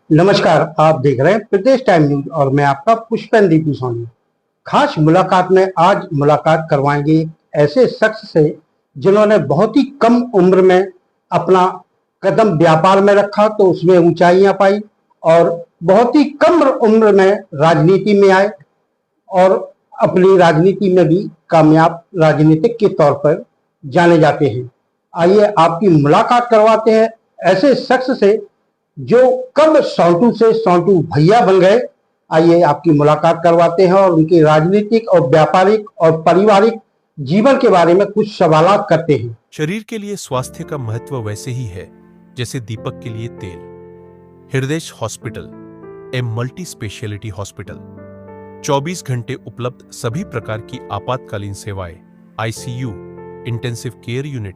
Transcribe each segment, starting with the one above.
नमस्कार। आप देख रहे हैं प्रदेश टाइम न्यूज और मैं आपका पुष्पेंद्र सोनी। खास मुलाकात में आज मुलाकात करवाएंगे एक ऐसे शख्स से जिन्होंने बहुत ही कम उम्र में अपना कदम व्यापार में रखा तो उसमें ऊंचाइयां पाई और बहुत ही कम उम्र में राजनीति में आए और अपनी राजनीति में भी कामयाब राजनीतिक के तौर पर जाने जाते हैं। आइए आपकी मुलाकात करवाते हैं ऐसे शख्स से जो कब सौंटू से सौंटू भैया बन गए। आइए आपकी मुलाकात करवाते हैं और उनकी राजनीतिक और व्यापारिक और पारिवारिक जीवन के बारे में कुछ सवालात करते हैं। शरीर के लिए स्वास्थ्य का महत्व वैसे ही है जैसे दीपक के लिए तेल। हृदय hospital, a multi speciality hospital, 24 घंटे उपलब्ध सभी प्रकार की आपातकालीन सेवाएं, ICU, intensive care unit,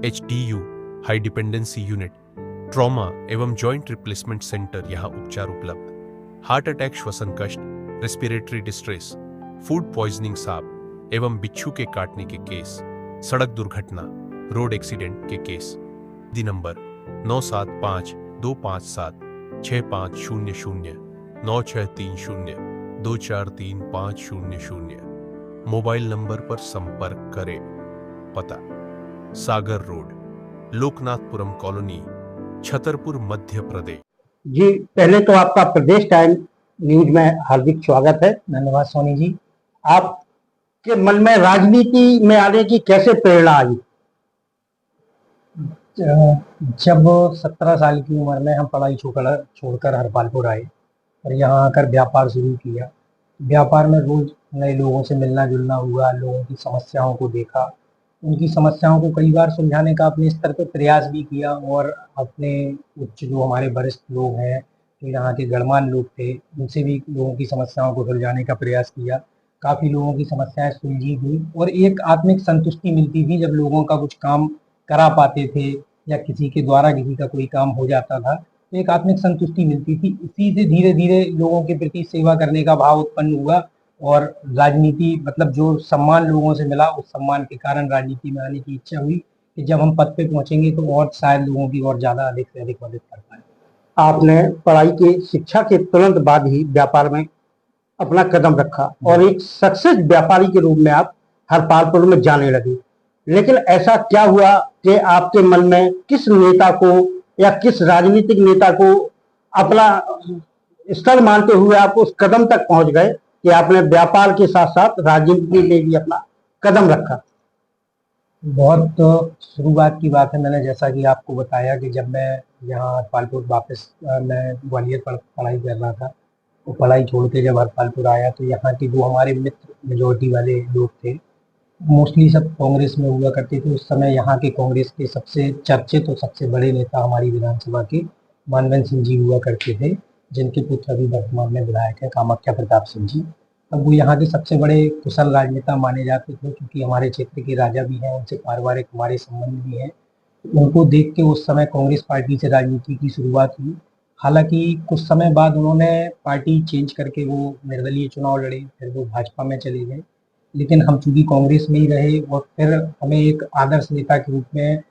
HDU, high dependency unit, trauma एवं जॉइंट रिप्लेसमेंट सेंटर यहां उपचार उपलब्ध। हार्ट अटैक, श्वसन कष्ट, रेस्पिरेटरी डिस्ट्रेस, फूड पॉइजनिंग, सांप एवं बिच्छू के काटने के केस, सड़क दुर्घटना, रोड एक्सीडेंट के case. The number 9752576500, 9630243500। Mobile number पर संपर्क करें। पता सागर रोड, लोकनाथपुरम कॉलोनी, छतरपुर, मध्य प्रदेश। जी, पहले तो आपका प्रदेश टाइम न्यूज में हार्दिक स्वागत है। धन्यवाद सोनी जी। आपके मन में राजनीति में आने की कैसे प्रेरणा आई? जब 17 साल की उम्र में हम पढ़ाई छोड़कर हरपालपुर आए और यहाँ आकर व्यापार शुरू किया। व्यापार में रोज नए लोगों से मिलना जुलना हुआ, लोगों की समस्याओं को देखा, उनकी समस्याओं को कई बार सुलझाने का अपने स्तर पर प्रयास भी किया और अपने उच्च जो हमारे वरिष्ठ लोग हैं, जो यहाँ के गणमान्य लोग थे, उनसे भी लोगों की समस्याओं को सुलझाने का प्रयास किया। काफ़ी लोगों की समस्याएं सुलझी हुई और एक आत्मिक संतुष्टि मिलती थी जब लोगों का कुछ काम करा पाते थे या किसी के द्वारा किसी का कोई काम हो जाता था तो एक आत्मिक संतुष्टि मिलती थी। इसी से धीरे धीरे लोगों के प्रति सेवा करने का भाव उत्पन्न हुआ और राजनीति मतलब जो सम्मान लोगों से मिला, उस सम्मान के कारण राजनीति में आने की इच्छा हुई कि जब हम पद पे पहुंचेंगे तो और शायद लोगों की और ज़्यादा अधिक से अधिक मदद कर पाए। आपने पढ़ाई की शिक्षा के तुरंत बाद ही व्यापार में अपना कदम रखा और एक सक्सेस व्यापारी के रूप में आप हरपालपुर में जाने लगे। लेकिन ऐसा क्या हुआ कि आपके मन में किस नेता को या किस राजनीतिक नेता को अपना स्थल मानते हुए आप उस कदम तक पहुंच गए कि आपने व्यापार के साथ साथ राजनीति में भी अपना कदम रखा? बहुत शुरुआत की बात है। मैंने जैसा कि आपको बताया कि जब मैं यहाँ हरपालपुर वापस मैं ग्वालियर पढ़ाई कर रहा था तो पढ़ाई छोड़ के जब हरपालपुर आया तो यहाँ के जो हमारे मित्र मेजोरिटी वाले लोग थे, मोस्टली सब कांग्रेस में हुआ करते थे। उस समय यहाँ के कांग्रेस के सबसे चर्चित और सबसे बड़े नेता हमारी विधानसभा के मानवेंद्र सिंह जी हुआ करते थे, जिनके पुत्र अभी वर्तमान में विधायक है कामाख्या प्रताप सिंह जी। तब वो यहाँ के सबसे बड़े कुशल राजनेता माने जाते थे क्योंकि हमारे क्षेत्र के राजा भी हैं, उनसे पारिवारिक हमारे संबंध भी हैं। उनको देख के उस समय कांग्रेस पार्टी से राजनीति की शुरुआत हुई। हालांकि कुछ समय बाद उन्होंने पार्टी चेंज करके वो निर्दलीय चुनाव लड़े, फिर वो भाजपा में चले गए। लेकिन हम चूंकि कांग्रेस में ही रहे और फिर हमें एक आदर्श नेता के रूप में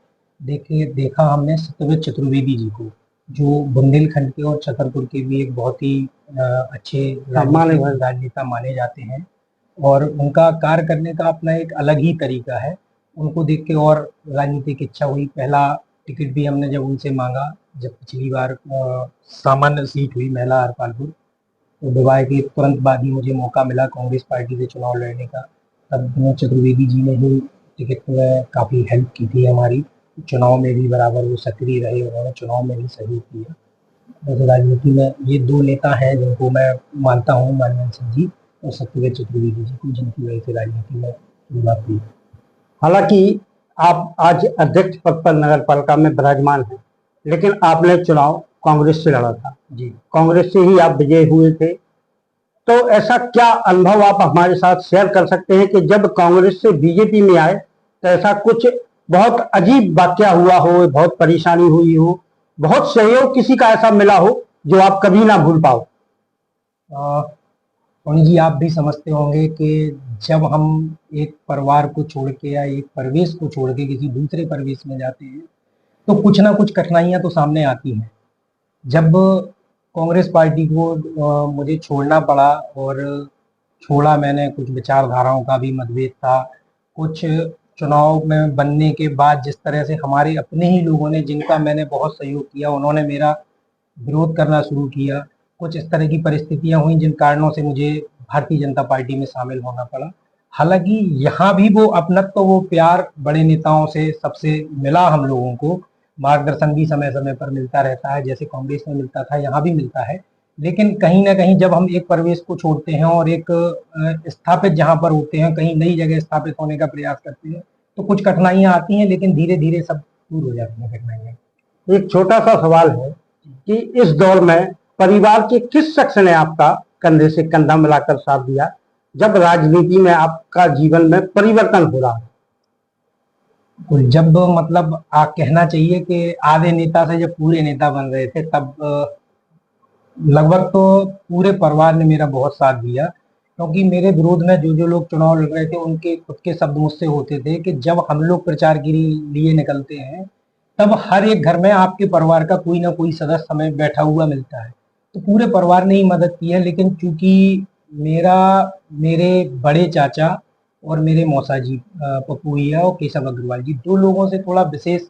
देखा हमने सत्यव्रत चतुर्वेदी जी को, जो बुंदेलखंड के और छतरपुर के भी एक बहुत ही अच्छे राजनेता माने जाते हैं और उनका कार्य करने का अपना एक अलग ही तरीका है। उनको देख के और राजनीतिक इच्छा हुई। पहला टिकट भी हमने जब उनसे मांगा, जब पिछली बार सामान्य सीट हुई महिला हरपालपुर, तो विवाह के तुरंत बाद ही मुझे मौका मिला कांग्रेस पार्टी से चुनाव लड़ने का। तब विनोद चतुर्वेदी जी ने ही टिकट में काफ़ी हेल्प की थी हमारी। चुनाव में भी बराबर वो सक्रिय रहे, उन्होंने चुनाव में भी सहयोग किया। वैसे राजनीति में ये दो नेता हैं जिनको मैं मानता हूँ, मानवेंद्र सिंह जी और सत्यव्रत चतुर्वेदी जी को, जिनकी वजह से राजनीति में शुरुआत हुई। हालांकि आप आज अध्यक्ष पद पर नगर पालिका में विराजमान हैं, लेकिन आपने चुनाव कांग्रेस से लड़ा था। जी, कांग्रेस से ही आप विजयी हुए थे। तो ऐसा क्या अनुभव आप हमारे साथ शेयर कर सकते हैं कि जब कांग्रेस से बीजेपी में आए तो ऐसा कुछ बहुत अजीब वाकया हुआ हो, बहुत परेशानी हुई हो, बहुत सहयोग किसी का ऐसा मिला हो जो आप कभी ना भूल पाओ? सोनी जी, आप भी समझते होंगे कि जब हम एक परिवार को छोड़ के या एक परिवेश को छोड़ के किसी दूसरे परिवेश में जाते हैं तो कुछ ना कुछ कठिनाइयां तो सामने आती हैं। जब कांग्रेस पार्टी को मुझे छोड़ना पड़ा, और छोड़ा मैंने, कुछ विचारधाराओं का भी मतभेद था। कुछ चुनाव में बनने के बाद जिस तरह से हमारे अपने ही लोगों ने, जिनका मैंने बहुत सहयोग किया, उन्होंने मेरा विरोध करना शुरू किया। कुछ इस तरह की परिस्थितियां हुई जिन कारणों से मुझे भारतीय जनता पार्टी में शामिल होना पड़ा। हालांकि यहाँ भी वो अपनत्व, वो प्यार बड़े नेताओं से सबसे मिला हम लोगों को, मार्गदर्शन भी समय समय पर मिलता रहता है, जैसे कांग्रेस में मिलता था यहाँ भी मिलता है। लेकिन कहीं ना कहीं जब हम एक परिवेश को छोड़ते हैं और एक स्थापित जहाँ पर होते हैं, कहीं नई जगह स्थापित होने का प्रयास करते हैं, तो कुछ कठिनाइयां आती हैं, लेकिन धीरे धीरे सब दूर हो जाती हैं कठिनाइयां। एक छोटा सा सवाल है कि इस दौर में परिवार के किस शख्स ने आपका कंधे से कंधा मिलाकर साथ दिया जब राजनीति में आपका जीवन में परिवर्तन हो रहा है? तो जब मतलब कहना चाहिए कि आधे नेता से जब पूरे नेता बन रहे थे, तब लगभग तो पूरे परिवार ने मेरा बहुत साथ दिया। क्योंकि मेरे विरोध में जो जो लोग चुनाव लड़ रहे थे, उनके खुद के शब्द मुझसे होते थे कि जब हम लोग प्रचार के लिए निकलते हैं, तब हर एक घर में आपके परिवार का कोई ना कोई सदस्य हमें बैठा हुआ मिलता है। तो पूरे परिवार ने ही मदद की है। लेकिन चूंकि मेरे बड़े चाचा और मेरे मौसा जी, पप्पू भैया और केशव अग्रवाल जी, दो लोगों से थोड़ा विशेष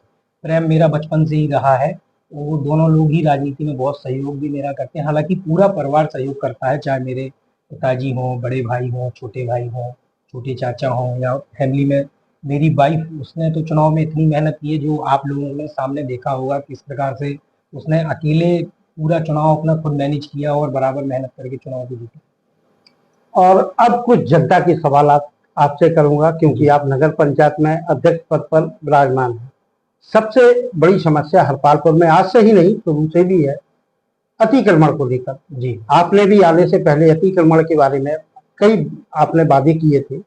प्रेम मेरा बचपन से ही रहा है। वो दोनों लोग ही राजनीति में बहुत सहयोग भी मेरा करते हैं। हालांकि पूरा परिवार सहयोग करता है, चाहे मेरे पिताजी हों, बड़े भाई हों, छोटे भाई हों, छोटे चाचा हों, या फैमिली में मेरी वाइफ, उसने तो चुनाव में इतनी मेहनत की है जो आप लोगों ने सामने देखा होगा किस प्रकार से उसने अकेले पूरा चुनाव अपना खुद मैनेज किया और बराबर मेहनत करके चुनाव को जीता। और अब कुछ जनता के सवाल आपसे करूंगा, क्योंकि आप नगर पंचायत में अध्यक्ष पद पर विराजमान हैं। सबसे बड़ी समस्या हरपालपुर में आज से ही नहीं, शुरू से भी है, अतिक्रमण को लेकर। जी, आपने भी आने से पहले अतिक्रमण के बारे में कई आपने वादे किए थे,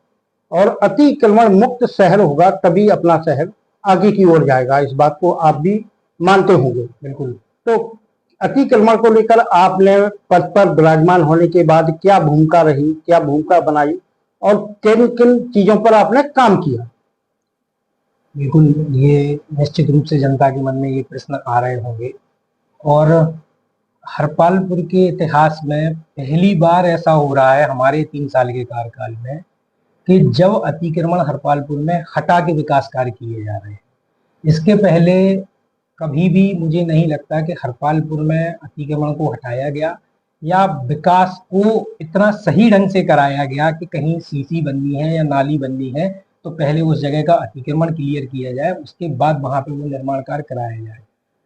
और अतिक्रमण मुक्त शहर होगा तभी अपना शहर आगे की ओर जाएगा, इस बात को आप भी मानते होंगे। बिल्कुल। तो अतिक्रमण को लेकर आपने पद पर विराजमान होने के बाद क्या भूमिका रही, क्या भूमिका बनाई, और किन किन चीजों पर आपने काम किया? बिल्कुल, ये निश्चित रूप से जनता के मन में ये प्रश्न आ रहे होंगे। और हरपालपुर के इतिहास में पहली बार ऐसा हो रहा है हमारे 3 साल के कार्यकाल में कि जब अतिक्रमण हरपालपुर में हटा के विकास कार्य किए जा रहे हैं। इसके पहले कभी भी मुझे नहीं लगता कि हरपालपुर में अतिक्रमण को हटाया गया या विकास को इतना सही ढंग से कराया गया कि कहीं सीसी बननी है या नाली बननी है तो पहले उस जगह का अतिक्रमण क्लियर किया जाए, उसके बाद वहां पे वो निर्माण कार्य कराया जाए।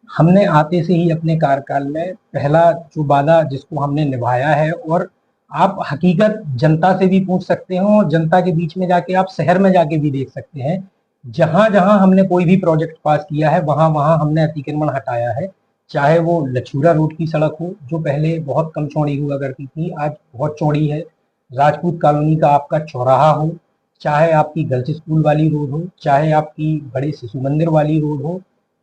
हमने आते से ही अपने कार्यकाल में पहला जो वादा जिसको हमने निभाया है, और आप हकीकत जनता से भी पूछ सकते हो और जनता के बीच में जाके आप शहर में जाके भी देख सकते हैं, जहां जहां हमने कोई भी प्रोजेक्ट पास किया है वहां वहां हमने अतिक्रमण हटाया है। चाहे वो लछूरा रोड की सड़क हो जो पहले बहुत कम चौड़ी हुआ करती थी, आज बहुत चौड़ी है, राजपूत कॉलोनी का आपका चौराहा हो, चाहे आपकी गर्ल्स स्कूल वाली रोड हो, चाहे आपकी बड़े शिशु मंदिर वाली रोड हो,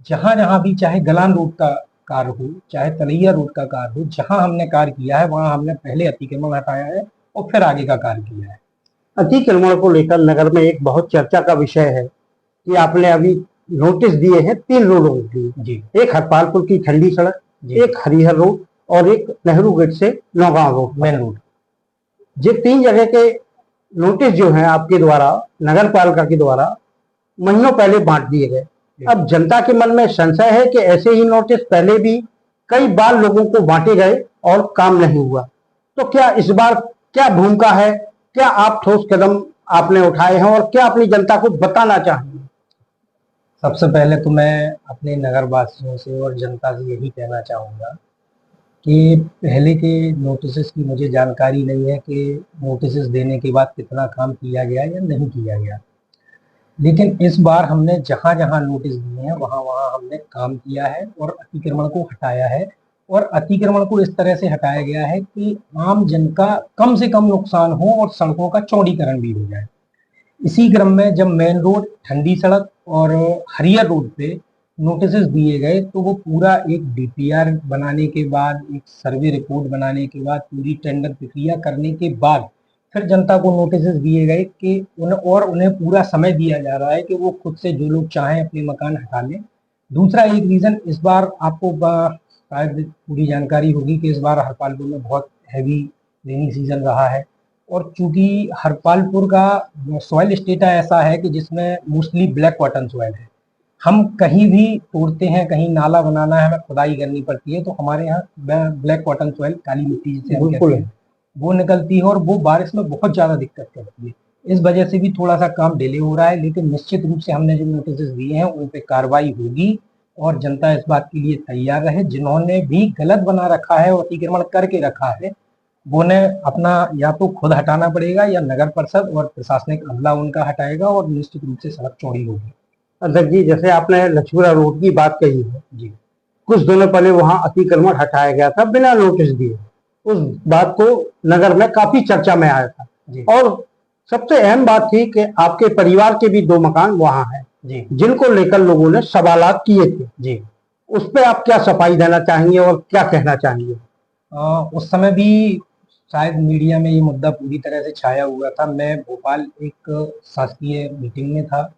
जहां जहां भी, चाहे गलान रोड का कार्य हो, चाहे तलैया रोड का कार्य हो, जहां हमने कार्य किया है वहां हमने पहले अतिक्रमण हटाया है और फिर आगे का कार्य किया है। अतिक्रमण को लेकर नगर में एक बहुत चर्चा का विषय है कि आपने अभी नोटिस दिए हैं 3 रोडों के लिए। जी, एक हरपालपुर की ठंडी सड़क, जी, एक हरिहर रोड और एक नेहरू गेट से नौगांव रोड, मेन रोड। ये 3 जगह के नोटिस जो हैं आपके द्वारा, नगर पालिका के द्वारा महीनों पहले बांट दिए गए। अब जनता के मन में संशय है कि ऐसे ही नोटिस पहले भी कई बार लोगों को बांटे गए और काम नहीं हुआ, तो क्या इस बार क्या भूमिका है, क्या आप ठोस कदम आपने उठाए हैं और क्या अपनी जनता को बताना चाहेंगे? सबसे पहले तो मैं अपने नगर वासियों से और जनता से यही कहना चाहूँगा कि पहले के नोटिस की मुझे जानकारी नहीं है कि नोटिस देने के बाद कितना काम किया गया या नहीं किया गया, लेकिन इस बार हमने जहाँ जहाँ नोटिस दिए हैं वहाँ वहाँ हमने काम किया है और अतिक्रमण को हटाया है। और अतिक्रमण को इस तरह से हटाया गया है कि आम जन का कम से कम नुकसान हो और सड़कों का चौड़ीकरण भी हो जाए। इसी क्रम में जब मेन रोड, ठंडी सड़क और हरियर रोड पे नोटिस दिए गए तो वो पूरा एक डीपीआर बनाने के बाद, एक सर्वे रिपोर्ट बनाने के बाद, पूरी टेंडर प्रक्रिया करने के बाद फिर जनता को नोटिस दिए गए कि उन्हें पूरा समय दिया जा रहा है कि वो खुद से जो लोग चाहें अपने मकान हटा लें। दूसरा एक रीजन इस बार आपको शायद पूरी जानकारी होगी कि इस बार हरपालपुर में बहुत हैवी रेनी सीजन रहा है, और चूंकि हरपालपुर का सॉइल स्टेटा ऐसा है कि जिसमें मोस्टली ब्लैक कॉटन सॉइल है। हम कहीं भी तोड़ते हैं, कहीं नाला बनाना है, हमें खुदाई करनी पड़ती है, तो हमारे यहाँ ब्लैक कॉटन सॉइल, काली मिट्टी जिसे हम कहते हैं, वो निकलती है और वो बारिश में बहुत ज़्यादा दिक्कत करती है। इस वजह से भी थोड़ा सा काम डिले हो रहा है, लेकिन निश्चित रूप से हमने जो नोटिस दिए हैं उन पे कार्रवाई होगी और जनता इस बात के लिए तैयार रहे। जिन्होंने भी गलत बना रखा है और अतिक्रमण करके रखा है, वो ने अपना या तो खुद हटाना पड़ेगा या नगर परिषद और प्रशासनिक अमला उनका हटाएगा और निश्चित रूप से सड़क चौड़ी होगी। अध्यक्ष जी, जैसे आपने लक्ष्मीपुरा रोड की बात कही है जी, कुछ दिनों पहले वहां अतिक्रमण हटाया गया था बिना नोटिस दिए। उस बात को नगर में काफी चर्चा में आया था जी, और सबसे अहम बात थी कि आपके परिवार के भी 2 मकान वहां हैं जी, जिनको लेकर लोगों ने सवालात किए थे। जी। उस पे आप क्या सफाई देना चाहेंगे और क्या कहना चाहेंगे? उस समय भी शायद मीडिया में ये मुद्दा पूरी तरह से छाया हुआ था। मैं भोपाल एक शासकीय मीटिंग में था।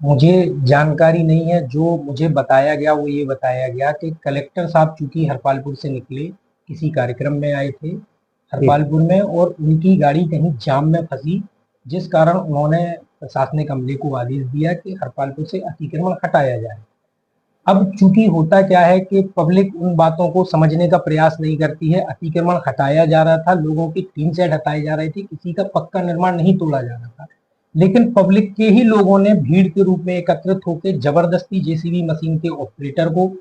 मुझे जानकारी नहीं है, जो मुझे बताया गया वो ये बताया गया कि कलेक्टर साहब चूंकि हरपालपुर से निकले, किसी कार्यक्रम में आए थे हरपालपुर में, और उनकी गाड़ी कहीं जाम में फंसी, जिस कारण उन्होंने प्रशासनिक अमले को आदेश दिया कि हरपालपुर से अतिक्रमण हटाया जाए। अब चूंकि होता क्या है कि पब्लिक उन बातों को समझने का प्रयास नहीं करती है। अतिक्रमण हटाया जा रहा था, लोगों की टीन शेड हटाई जा रही थी, किसी का पक्का निर्माण नहीं तोड़ा जा रहा था, लेकिन पब्लिक के ही लोगों ने भीड़ के रूप में एकत्रित होकर जबरदस्ती जेसीबी मशीन के ऑपरेटर को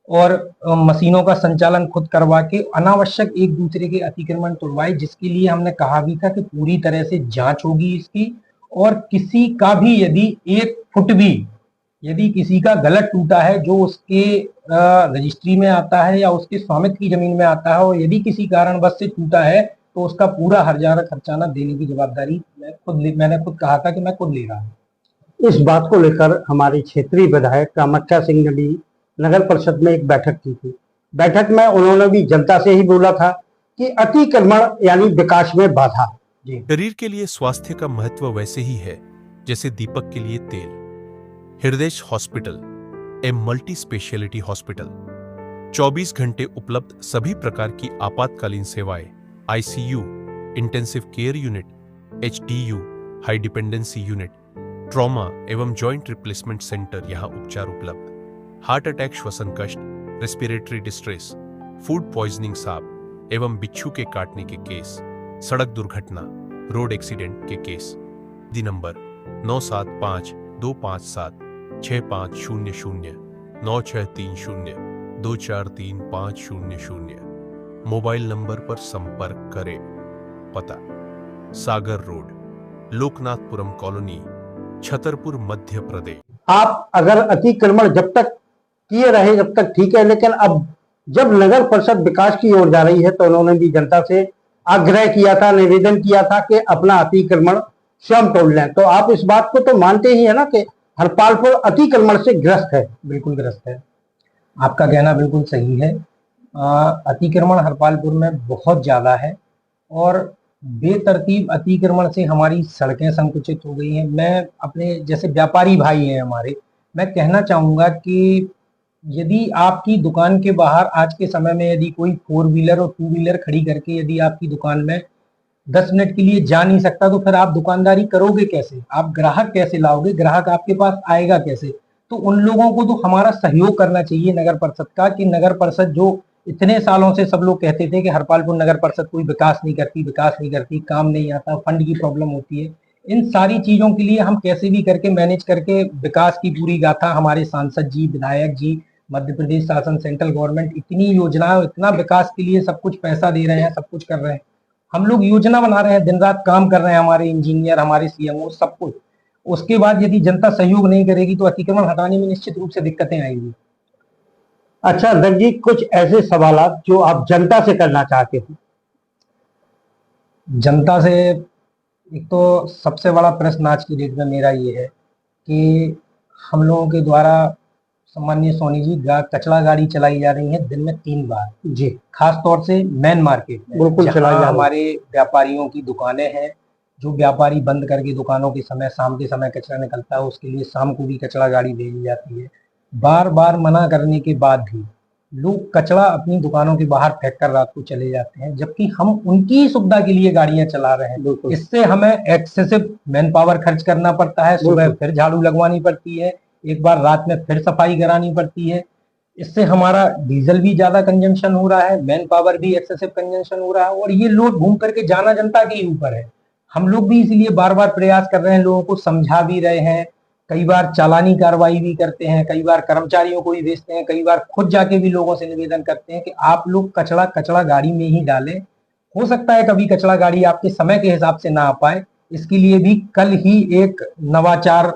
और मशीनों का संचालन खुद करवा के अनावश्यक एक दूसरे के अतिक्रमण तोड़वाए, जिसके लिए हमने कहा भी था कि पूरी तरह से जांच होगी इसकी, और किसी का भी यदि 1 फुट भी यदि किसी का गलत टूटा है जो उसके रजिस्ट्री में आता है या उसके स्वामित्व की जमीन में आता है, और यदि किसी कारणवश से टूटा है तो उसका पूरा हर्जाना खर्चाना देने की जवाबदारी मैंने खुद कहा था कि मैं खुद ले रहा हूँ। इस बात को लेकर हमारी क्षेत्रीय विधायक कामाख्या सिंह ने भी नगर परिषद में एक बैठक की थी। बैठक में उन्होंने भी जनता से ही बोला था कि अतिक्रमण यानी विकास में बाधा। शरीर के लिए स्वास्थ्य का महत्व वैसे ही है जैसे दीपक के लिए तेल। हृदय hospital, a multi speciality hospital, 24 घंटे उपलब्ध सभी प्रकार की आपातकालीन सेवाएं, ICU, intensive care unit, HDU, high dependency unit, trauma एवं जॉइंट रिप्लेसमेंट सेंटर यहां उपचार उपलब्ध। हार्ट अटैक, श्वसन कष्ट, रेस्पिरेटरी डिस्ट्रेस, फूड पॉइजनिंग, सांप एवं बिच्छू के काटने के केस, सड़क दुर्घटना, रोड एक्सीडेंट के case. The number 975257 6500 9630 243500। Mobile number पर संपर्क करें। पता सागर रोड, लोकनाथपुरम कॉलोनी, छतरपुर, मध्य प्रदेश। आप अगर अतिक्रमण जब तक किए रहे जब तक ठीक है, लेकिन अब जब नगर परिषद विकास की ओर जा रही है तो उन्होंने भी जनता से आग्रह किया था, निवेदन किया था कि अपना अतिक्रमण स्वयं तोड़ लें। तो आप इस बात को तो मानते ही है ना कि हरपालपुर अतिक्रमण से ग्रस्त है? बिल्कुल ग्रस्त है, आपका कहना बिल्कुल सही है। अतिक्रमण हरपालपुर में बहुत ज्यादा है और बेतरतीब अतिक्रमण से हमारी सड़कें संकुचित हो गई हैं। मैं अपने जैसे व्यापारी भाई हैं हमारे, मैं कहना चाहूंगा कि यदि आपकी दुकान के बाहर आज के समय में यदि कोई 4 व्हीलर और 2 व्हीलर खड़ी करके यदि आपकी दुकान में 10 मिनट के लिए जा नहीं सकता, तो फिर आप दुकानदारी करोगे कैसे? आप ग्राहक कैसे लाओगे? ग्राहक आपके पास आएगा कैसे? तो उन लोगों को तो हमारा सहयोग करना चाहिए नगर परिषद का, कि नगर परिषद जो इतने सालों से सब लोग कहते थे कि हरपालपुर नगर परिषद कोई विकास नहीं करती, काम नहीं आता, फंड की प्रॉब्लम होती है, इन सारी चीजों के लिए हम कैसे भी करके मैनेज करके विकास की पूरी गाथा हमारे सांसद जी, विधायक जी, मध्य प्रदेश शासन, सेंट्रल गवर्नमेंट इतनी योजनाएं, इतना विकास के लिए सब कुछ पैसा दे रहे हैं, सब कुछ कर रहे हैं, हम लोग योजना बना रहे हैं, दिन रात काम कर रहे हैं, हमारे इंजीनियर, हमारे सीएमओ, सब कुछ। उसके बाद यदि जनता सहयोग नहीं करेगी तो अतिक्रमण हटाने में निश्चित रूप से दिक्कतें आएंगी। अच्छा अध्यक्ष जी, कुछ ऐसे सवाल जो आप जनता से करना चाहते हो? जनता से एक तो सबसे बड़ा प्रश्न आज की डेट में मेरा ये है कि हम लोगों के द्वारा सम्माननीय सोनी जी कचरा गाड़ी चलाई जा रही है दिन में 3 बार जी, खास तौर से मेन मार्केट में, बिल्कुल चलाई जा रही है। हमारे व्यापारियों की दुकानें हैं, जो व्यापारी बंद करके दुकानों के समय, शाम के समय कचरा निकलता है, उसके लिए शाम को भी कचरा गाड़ी भेजी जाती है। बार बार मना करने के बाद भी लोग कचरा अपनी दुकानों के बाहर फेंक कर रात को चले जाते हैं, जबकि हम उनकी सुविधा के लिए गाड़ियां चला रहे हैं। बिल्कुल इससे हमें एक्सेसिव मैन पावर खर्च करना पड़ता है, सुबह बिल्कुल। फिर झाड़ू लगवानी पड़ती है, एक बार रात में फिर सफाई करानी पड़ती है। इससे हमारा डीजल भी ज्यादा कंजम्पशन हो रहा है, मैन पावर भी एक्सेसिव कंजम्पशन हो रहा है, और ये लोड घूम करके जाना जनता के ही ऊपर है। हम लोग भी इसीलिए बार बार प्रयास कर रहे हैं, लोगों को समझा भी रहे हैं, कई बार चालानी कार्रवाई भी करते हैं, कई बार कर्मचारियों को भी भेजते हैं, कई बार खुद जाके भी लोगों से निवेदन करते हैं कि आप लोग कचरा कचरा गाड़ी में ही डालें। हो सकता है कभी कचरा गाड़ी आपके समय के हिसाब से ना आ पाए, इसके लिए भी कल ही एक नवाचार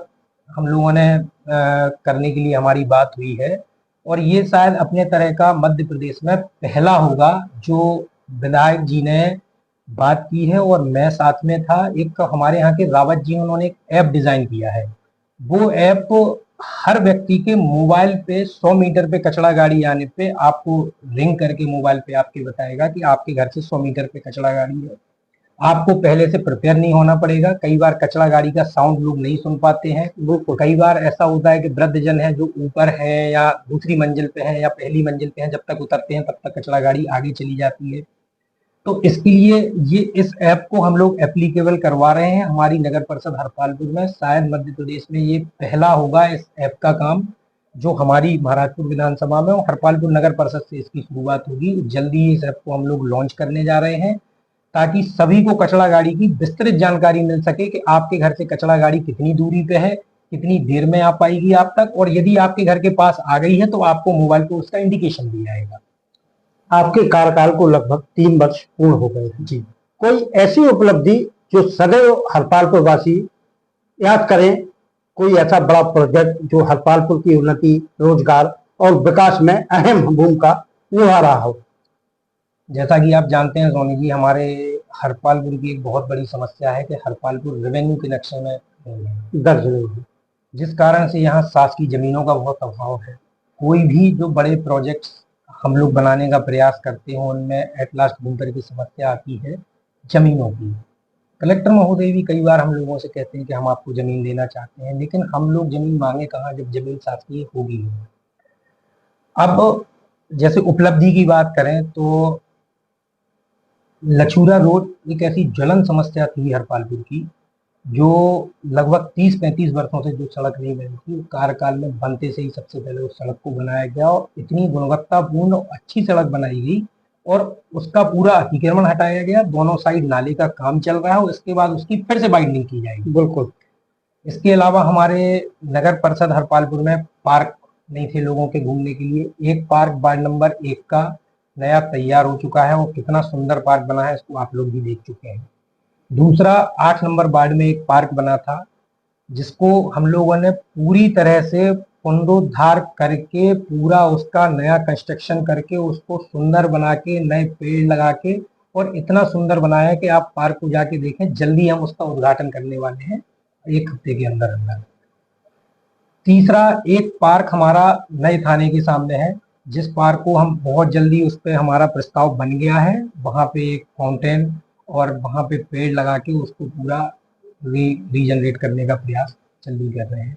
हम लोगों ने करने के लिए हमारी बात हुई है, और ये शायद अपने तरह का मध्य प्रदेश में पहला होगा जो विधायक जी ने बात की है, और मैं साथ में था। एक हमारे यहाँ के रावत जी, उन्होंने एक ऐप डिजाइन किया है। वो ऐप हर व्यक्ति के मोबाइल पे 100 मीटर पे कचरा गाड़ी आने पे आपको रिंग करके मोबाइल पे आपके बताएगा कि आपके घर से 100 मीटर पे कचरा गाड़ी है। आपको पहले से प्रिपेयर नहीं होना पड़ेगा। कई बार कचरा गाड़ी का साउंड लोग नहीं सुन पाते हैं, कई बार ऐसा होता है कि वृद्धजन है जो ऊपर है या दूसरी मंजिल पे है या पहली मंजिल पे है, जब तक उतरते हैं तब तक कचरा गाड़ी आगे चली जाती है। तो इसके लिए ये इस ऐप को हम लोग एप्लीकेबल करवा रहे हैं हमारी नगर परिषद हरपालपुर में। शायद मध्य प्रदेश में ये पहला होगा इस ऐप का काम, जो हमारी महाराजपुर विधानसभा में और हरपालपुर नगर परिषद से इसकी शुरुआत होगी। जल्दी ही इस ऐप को हम लोग लॉन्च करने जा रहे हैं, ताकि सभी को कचरा गाड़ी की विस्तृत जानकारी मिल सके कि आपके घर से कचरा गाड़ी कितनी दूरी पे है, कितनी देर में आ पाएगी आप तक, और यदि आपके घर के पास आ गई है तो आपको मोबाइल पे उसका इंडिकेशन भी आएगा। आपके कार्यकाल को लगभग 3 वर्ष पूर्ण हो गए हैं। जी, कोई ऐसी उपलब्धि जो सदैव हरपालपुर वासी याद करें, कोई ऐसा बड़ा प्रोजेक्ट जो हरपालपुर की उन्नति, रोजगार और विकास में अहम भूमिका निभा रहा हो? जैसा कि आप जानते हैं सोनी जी, हमारे हरपालपुर की एक बहुत बड़ी समस्या है कि हरपालपुर रेवेन्यू के नक्शे में नहीं है, दर्ज नहीं है। जिस कारण से यहाँ शासकीय जमीनों का बहुत अभाव है। कोई भी जो बड़े प्रोजेक्ट्स हम लोग बनाने का प्रयास करते हैं, उनमें एट लास्ट घूम कर की समस्या आती है जमीनों की। कलेक्टर महोदय भी कई बार हम लोगों से कहते हैं कि हम आपको जमीन देना चाहते हैं, लेकिन हम लोग जमीन मांगे कहाँ जब जमीन शासकीय होगी नहीं। अब जैसे उपलब्धि की बात करें तो लछूरा रोड एक ऐसी ज्वलन समस्या थी हरपालपुर की, जो लगभग 30-35 वर्षों से जो सड़क नहीं बनी थी, कार्यकाल में बनते से ही सबसे पहले उस सड़क को बनाया गया, और इतनी गुणवत्तापूर्ण और अच्छी सड़क बनाई गई, और उसका पूरा अतिक्रमण हटाया गया। दोनों साइड नाले का काम चल रहा है, और इसके बाद उसकी फिर से वाइडनिंग की जाएगी। बिल्कुल। इसके अलावा हमारे नगर परिषद हरपालपुर में पार्क नहीं थे लोगों के घूमने के लिए। एक पार्क वार्ड नंबर 1 का नया तैयार हो चुका है, वो कितना सुंदर पार्क बना है इसको आप लोग भी देख चुके हैं। दूसरा 8 नंबर वार्ड में एक पार्क बना था, जिसको हम लोगों ने पूरी तरह से पुनरुद्धार करके, पूरा उसका नया कंस्ट्रक्शन करके, उसको सुंदर बना के, नए पेड़ लगा के, और इतना सुंदर बनाया है कि आप पार्क को जाके देखें। जल्दी हम उसका उद्घाटन करने वाले हैं, 1 हफ्ते के अंदर अंदर। तीसरा एक पार्क हमारा नए थाने के सामने है, जिस पार्क को हम बहुत जल्दी, उस पर हमारा प्रस्ताव बन गया है। वहाँ पे एक फाउंटेन और वहाँ पे पेड़ लगा के उसको पूरा रीजनरेट करने का प्रयास जल्दी कर रहे हैं।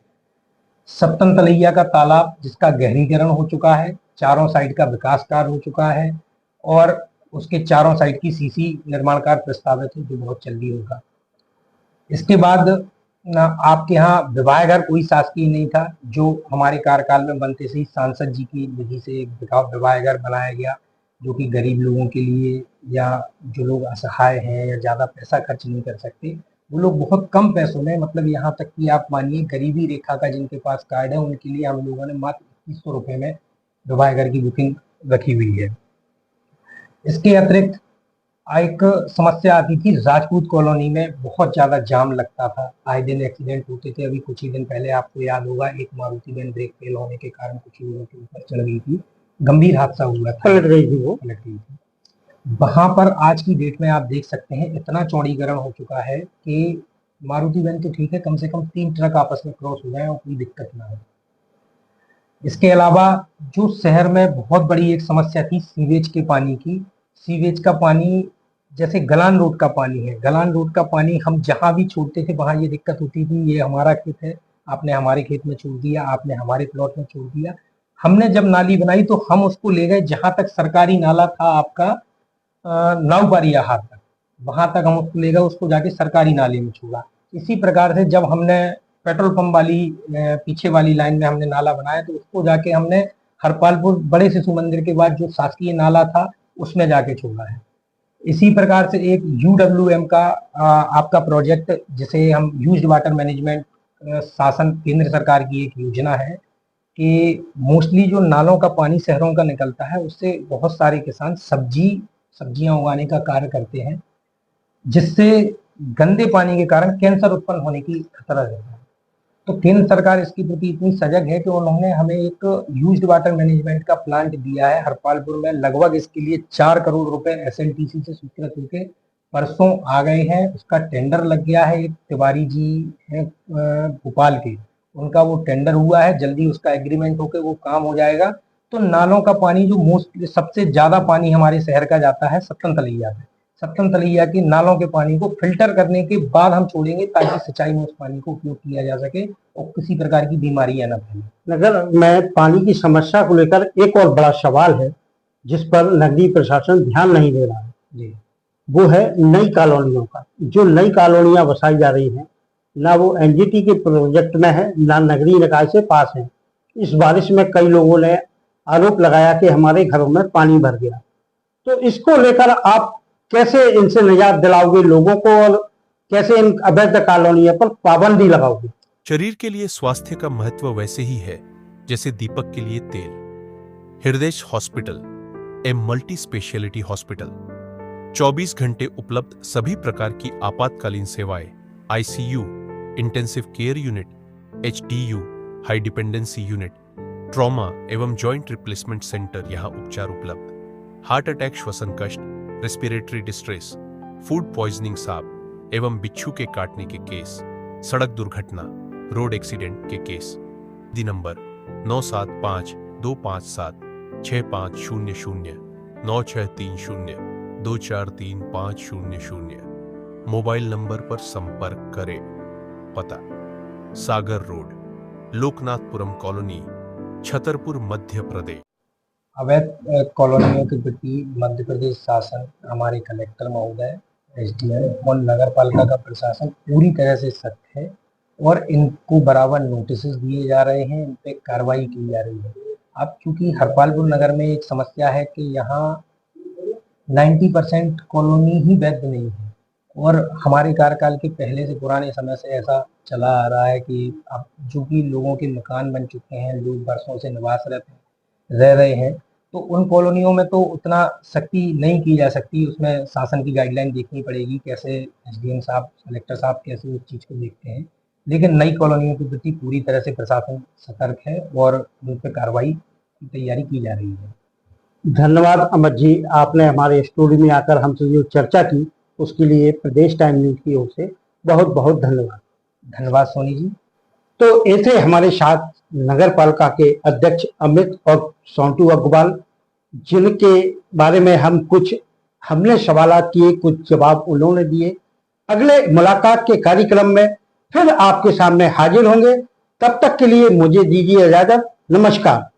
सप्तन तलैया का तालाब, जिसका गहरीकरण हो चुका है, चारों साइड का विकास कार्य हो चुका है, और उसके चारों साइड की सीसी निर्माण कार्य प्रस्तावित है, जो बहुत जल्दी होगा। इसके बाद आपके यहाँ विवाह घर कोई शासकीय नहीं था, जो हमारे कार्यकाल में बनते से ही सांसद जी की निधि से एक विवाह घर बनाया गया, जो कि गरीब लोगों के लिए, या जो लोग असहाय हैं या ज़्यादा पैसा खर्च नहीं कर सकते, वो लोग बहुत कम पैसों में, मतलब यहाँ तक कि आप मानिए गरीबी रेखा का जिनके पास कार्ड है, उनके लिए हम लोगों ने मात्र 2100 रुपये में विवाह घर की बुकिंग रखी हुई है। इसके अतिरिक्त एक समस्या आती थी, राजपूत कॉलोनी में बहुत ज़्यादा जाम लगता था, आए दिन एक्सीडेंट होते थे। अभी कुछ ही दिन पहले आपको याद होगा, एक मारुति वैन ब्रेक फेल होने के कारण कुछ लोगों के ऊपर चढ़ गई थी, गंभीर हादसा हुआ था, पलट गई थी वो। पलट गई थी। वहां पर आज की डेट में आप देख सकते हैं इतना चौड़ीकरण हो चुका है कि मारुति वैन तो ठीक है, कम से कम 3 ट्रक आपस में क्रॉस हो जाए और कोई दिक्कत ना हो। इसके अलावा जो शहर में बहुत बड़ी एक समस्या थी सीवेज के पानी की, सीवेज का पानी जैसे गलान रोड का पानी है, गलान रोड का पानी हम जहां भी छोड़ते थे वहां ये दिक्कत होती थी, ये हमारा खेत है, आपने हमारे खेत में छोड़ दिया, आपने हमारे प्लॉट में छोड़ दिया। हमने जब नाली बनाई तो हम उसको ले गए जहां तक सरकारी नाला था आपका नावबारिया हाट तक, वहां तक हम उसको ले गए, उसको जाके सरकारी नाले में छोड़ा। इसी प्रकार से जब हमने पेट्रोल पंप वाली पीछे वाली लाइन में हमने नाला बनाया तो उसको जाके हमने हरपालपुर बड़े शिशु मंदिर के बाद जो शासकीय नाला था उसमें जाके छोड़ा है। इसी प्रकार से एक UWM का आपका प्रोजेक्ट, जिसे हम यूज्ड वाटर मैनेजमेंट, शासन केंद्र सरकार की एक योजना है कि मोस्टली जो नालों का पानी शहरों का निकलता है उससे बहुत सारे किसान सब्जियां उगाने का कार्य करते हैं, जिससे गंदे पानी के कारण कैंसर उत्पन्न होने की खतरा रहता है। तो केंद्र सरकार इसके प्रति इतनी सजग है कि उन्होंने हमें एक यूज्ड वाटर मैनेजमेंट का प्लांट दिया है हरपालपुर में। लगभग इसके लिए 4 करोड़ रुपए SLTC से स्वीकृत होकर परसों आ गए हैं। उसका टेंडर लग गया है। एक तिवारी जी हैं भोपाल के, उनका वो टेंडर हुआ है, जल्दी उसका एग्रीमेंट होकर वो काम हो जाएगा। तो नालों का पानी जो मोस्ट सबसे ज्यादा पानी हमारे शहर का जाता है सत्तन तलैया में, सत्तन तलैया के नालों के पानी को फिल्टर करने के बाद हम छोड़ेंगे ताकि सिंचाई में उस पानी को उपयोग किया जा सके और किसी प्रकार की बीमारियां न फैलें। नगर में पानी की समस्या को लेकर एक और बड़ा सवाल है जिस पर नगरीय प्रशासन ध्यान नहीं दे रहा है जी, वो है नई कॉलोनियों का। जो नई कॉलोनियां बसाई जा रही हैं, ना वो NGT के प्रोजेक्ट में है, ना नगरीय निकाय से पास है। इस बारिश में कई लोगों ने आरोप लगाया कि हमारे घरों में पानी भर गया। तो इसको लेकर आप कैसे इनसे निजात दिलाओगे लोगों को और कैसे इन अवैध कॉलोनियों पर पाबंदी लगाओगे? शरीर के लिए स्वास्थ्य का महत्व वैसे ही है जैसे दीपक के लिए तेल। हृदय hospital, a multi speciality hospital, 24 घंटे उपलब्ध सभी प्रकार की आपातकालीन सेवाएं, ICU, intensive care unit, HDU, high dependency unit, trauma एवं जॉइंट रिप्लेसमेंट सेंटर यहां उपचार उपलब्ध। हार्ट अटैक, श्वसन कष्ट, रेस्पिरेटरी डिस्ट्रेस, फूड पॉइजनिंग, सांप एवं बिच्छू के काटने के केस, सड़क दुर्घटना, रोड एक्सीडेंट के case. The number 9752576500 9630243500। Mobile number पर संपर्क करें। पता सागर रोड, लोकनाथपुरम कॉलोनी, छतरपुर, मध्य प्रदेश। अवैध कॉलोनियों के प्रति मध्य प्रदेश शासन, हमारे कलेक्टर महोदय, SDM और नगर पालिका का प्रशासन पूरी तरह से सख्त है और इनको बराबर नोटिस दिए जा रहे हैं, इन पे कार्रवाई की जा रही है। अब चूंकि हरपालपुर नगर में एक समस्या है कि यहाँ 90% कॉलोनी ही वैध नहीं है और हमारे कार्यकाल के पहले से पुराने समय से ऐसा चला आ रहा है कि अब चूंकि लोगों के मकान बन चुके हैं, लोग वर्षों से निवास रह रहे हैं, तो उन कॉलोनियों में तो उतना सख्ती नहीं की जा सकती। उसमें शासन की गाइडलाइन देखनी पड़ेगी, कैसे SDM साहब, कलेक्टर साहब कैसे उस चीज़ को देखते हैं। लेकिन नई कॉलोनियों के प्रति पूरी तरह से प्रशासन सतर्क है और उन पर कार्रवाई की तैयारी की जा रही है। धन्यवाद अमर जी, आपने हमारे स्टूडियो में आकर हमसे जो चर्चा की उसके लिए प्रदेश टाइम न्यूज की ओर से बहुत बहुत धन्यवाद। धन्यवाद सोनी जी। तो ऐसे हमारे साथ नगर पालिका के अध्यक्ष अमित और सोंटू अग्रवाल, जिनके बारे में हमने सवालात किए, कुछ जवाब उन्होंने दिए। अगले मुलाकात के कार्यक्रम में फिर आपके सामने हाजिर होंगे। तब तक के लिए मुझे दीजिए इजाजत। नमस्कार।